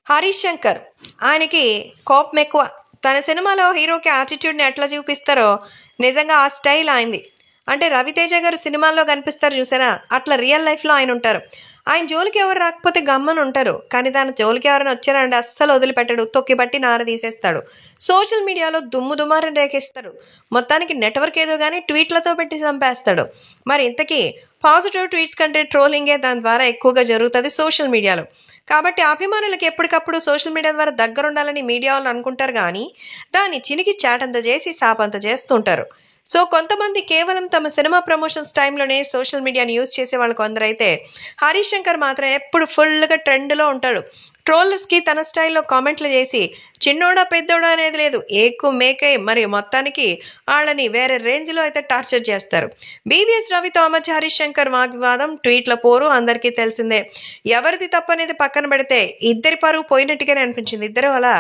హరీష్ శంకర్ ఆయనకి కోపం ఎక్కువ. తన సినిమాలో హీరోకి యాటిట్యూడ్ని ఎట్లా చూపిస్తారో నిజంగా ఆ స్టైల్ ఆయనది. అంటే రవితేజ గారు సినిమాల్లో కనిపిస్తారు చూసారా, అట్లా రియల్ లైఫ్లో ఆయన ఉంటారు. ఆయన జోలికి ఎవరు రాకపోతే గమ్మని ఉంటారు, కానీ తన జోలికి ఎవరైనా వచ్చారంటే అస్సలు వదిలిపెట్టడు, తొక్కిపట్టి నార తీసేస్తాడు. సోషల్ మీడియాలో దుమ్ము దుమారం రేకేస్తాడు. మొత్తానికి నెట్వర్క్ ఏదో కానీ ట్వీట్లతో పెట్టి చంపేస్తాడు. మరి ఇంతకీ పాజిటివ్ ట్వీట్స్ కంటే ట్రోలింగే దాని ద్వారా ఎక్కువగా జరుగుతుంది సోషల్ మీడియాలో. కాబట్టి అభిమానులకు ఎప్పటికప్పుడు సోషల్ మీడియా ద్వారా దగ్గరుండాలని మీడియా వాళ్ళు అనుకుంటారు, కానీ దాన్ని చినికి చాటంత చేసి సాపంత చేస్తుంటారు. సో కొంతమంది కేవలం తమ సినిమా ప్రమోషన్స్ టైంలోనే సోషల్ మీడియాని యూజ్ చేసే వాళ్ళు కొందరైతే, హరీష్ శంకర్ మాత్రం ఎప్పుడు ఫుల్గా ట్రెండ్లో ఉంటాడు. ట్రోలర్స్కి తన స్టైల్లో కామెంట్లు చేసి చిన్నోడా పెద్దోడా అనేది లేదు, ఏకు మేకై మరి మొత్తానికి వాళ్ళని వేరే రేంజ్లో అయితే టార్చర్ చేస్తారు. బీవీఎస్ రవితో మధ్య హరీష్ శంకర్ వాగ్వాదం, ట్వీట్ల పోరు అందరికీ తెలిసిందే. ఎవరిది తప్పనేది పక్కన పెడితే ఇద్దరి పరువు పోయినట్టుగానే అనిపించింది. ఇద్దరు అలా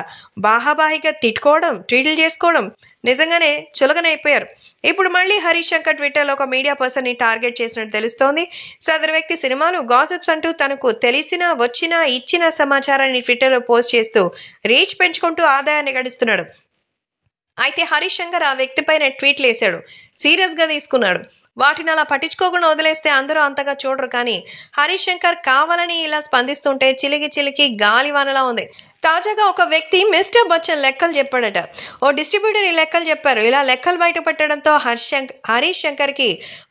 బాహాబాహిగా తిట్టుకోవడం, ట్వీట్లు చేసుకోవడం నిజంగానే చులకనైపోయారు. ఇప్పుడు మళ్ళీ హరీష్ శంకర్ ట్విట్టర్లో ఒక మీడియా పర్సన్ని టార్గెట్ చేసినట్టు తెలుస్తోంది. సదరు వ్యక్తి సినిమాలు, గాసిప్స్ అంటూ తనకు తెలిసిన వచ్చిన ఇచ్చిన సమాచారాన్ని ట్విట్టర్లో పోస్ట్ చేస్తూ రీచ్ పెంచుకుంటూ ఆదాయాన్ని గడిస్తున్నాడు. అయితే హరీష్ శంకర్ ఆ వ్యక్తి పైన ట్వీట్లు వేశాడు, సీరియస్గా తీసుకున్నాడు. వాటిని అలా పట్టించుకోకుండా వదిలేస్తే అందరూ అంతగా చూడరు, కానీ హరీష్ శంకర్ కావాలని ఇలా స్పందిస్తుంటే చిలికి చిలికి గాలివానలా ఉంది. తాజాగా ఒక వ్యక్తి మిస్టర్ బచ్చన్ లెక్కలు చెప్పాడట. ఓ డిస్ట్రిబ్యూటర్ ఈ లెక్కలు చెప్పారు. ఇలా లెక్కలు బయట పెట్టడంతో హరీష్ శంకర్కి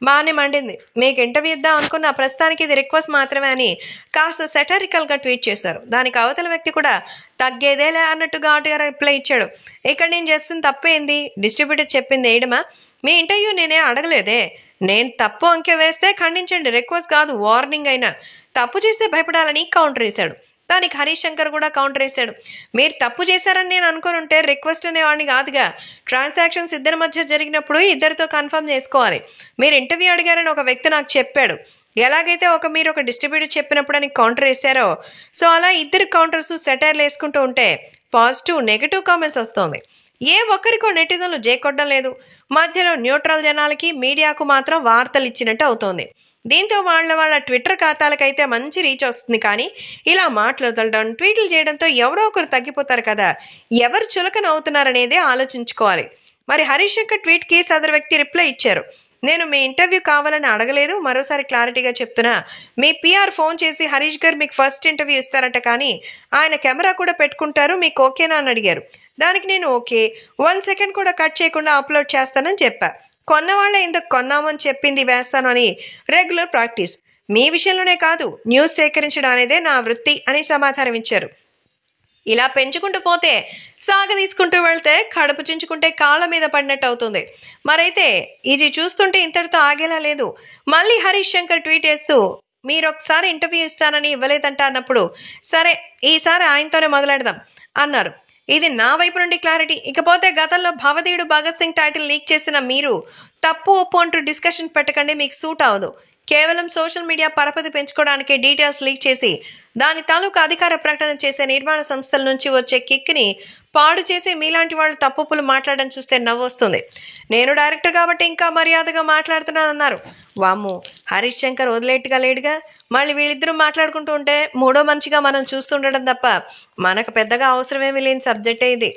బాగానే మండింది. మీకు ఇంటర్వ్యూ ఇద్దాం అనుకున్న, ప్రస్తుతానికి ఇది రిక్వెస్ట్ మాత్రమే అని కాస్త సెటరికల్గా ట్వీట్ చేశారు. దానికి అవతల వ్యక్తి కూడా తగ్గేదేలే అన్నట్టు ఘాటుగా రిప్లై ఇచ్చాడు. ఇక్కడ నేను చేస్తున్న తప్పేంది? డిస్ట్రిబ్యూటర్ చెప్పింది వేయడమా? మీ ఇంటర్వ్యూ నేనే అడగలేదే. నేను తప్పు అంకె వేస్తే ఖండించండి, రిక్వెస్ట్ కాదు, వార్నింగ్ అయినా. తప్పు చేస్తే భయపడాలని కౌంటర్ వేశాడు. దానికి హరీష్ శంకర్ కూడా కౌంటర్ వేశాడు. మీరు తప్పు చేశారని నేను అనుకుని ఉంటే రిక్వెస్ట్ అనేవాడిని కాదుగా. ట్రాన్సాక్షన్స్ ఇద్దరి మధ్య జరిగినప్పుడు ఇద్దరితో కన్ఫర్మ్ చేసుకోవాలి. మీరు ఇంటర్వ్యూ అడిగారని ఒక వ్యక్తి నాకు చెప్పాడు. ఎలాగైతే మీరు ఒక డిస్ట్రిబ్యూటర్ చెప్పినప్పుడు అని కౌంటర్ వేశారో, సో అలా ఇద్దరు కౌంటర్స్ సెటైర్లు వేసుకుంటూ ఉంటే పాజిటివ్ నెగిటివ్ కామెంట్స్ వస్తుంది. ఏ ఒక్కరికో నెటిజన్లు జేకొట్టడం లేదు. మధ్యలో న్యూట్రల్ జనాలకి మీడియాకు మాత్రం వార్తలు ఇచ్చినట్టు అవుతోంది. దీంతో వాళ్ళ ట్విట్టర్ ఖాతాలకైతే మంచి రీచ్ వస్తుంది, కానీ ఇలా మాట్లాడటం, ట్వీట్లు చేయడంతో ఎవరో ఒకరు తగ్గిపోతారు కదా. ఎవరు చులకన అవుతున్నారనేదే ఆలోచించుకోవాలి. మరి హరీష్ శంకర్ ట్వీట్కి సదరు వ్యక్తి రిప్లై ఇచ్చారు. నేను మీ ఇంటర్వ్యూ కావాలని అడగలేదు, మరోసారి క్లారిటీగా చెప్తున్నా. మీ పిఆర్ ఫోన్ చేసి హరీష్ గారు మీకు ఫస్ట్ ఇంటర్వ్యూ ఇస్తారట, కానీ ఆయన కెమెరా కూడా పెట్టుకుంటారు, మీకు ఓకేనా అని అడిగారు. దానికి నేను ఓకే, 1 సెకండ్ కూడా కట్ చేయకుండా అప్లోడ్ చేస్తానని చెప్పా. కొన్నవాళ్లే ఇందుకు కొన్నామని చెప్పింది వేస్తాను అని రెగ్యులర్ ప్రాక్టీస్. మీ విషయంలోనే కాదు, న్యూస్ సేకరించడం అనేదే నా వృత్తి అని సమాధానం ఇచ్చారు. ఇలా పెంచుకుంటూ పోతే, తీసుకుంటూ వెళ్తే కడుపు చించుకుంటే కాళ్ళ మీద పడినట్టు అవుతుంది. మరైతే ఇది చూస్తుంటే ఇంతటితో ఆగేలా లేదు. మళ్ళీ హరీష్ శంకర్ ట్వీట్ వేస్తూ, మీరు ఒకసారి ఇంటర్వ్యూ ఇస్తానని ఇవ్వలేదంట అన్నప్పుడు, సరే ఈసారి ఆయనతోనే మొదలెడదాం అన్నారు. ఇది నా వైపు నుండి క్లారిటీ. ఇకపోతే గతంలో భవదీయుడు భగత్ సింగ్ టైటిల్ లీక్ చేసిన మీరు తప్పు ఒప్పు అంటూ డిస్కషన్ పెట్టకండి, మీకు సూట్ అవ్వదు. కేవలం సోషల్ మీడియా పరపతి పెంచుకోవడానికి డీటెయిల్స్ లీక్ చేసి దాని తాలూకు అధికార ప్రకటన చేసే నిర్మాణ సంస్థల నుంచి వచ్చే కిక్ని పాడు చేసి మీలాంటి వాళ్ళు తప్పులు మాట్లాడడం చూస్తే నవ్వొస్తుంది. నేను డైరెక్టర్ కాబట్టి ఇంకా మర్యాదగా మాట్లాడుతున్నానన్నారు. వామ్ము, హరీష్ శంకర్ వదిలేట్టుగా లేడుగా. మళ్ళీ వీళ్ళిద్దరూ మాట్లాడుకుంటూ ఉంటే మూడో మనిషిగా మనం చూస్తుండడం తప్ప మనకు పెద్దగా అవసరమేమీ లేని సబ్జెక్టే ఇది.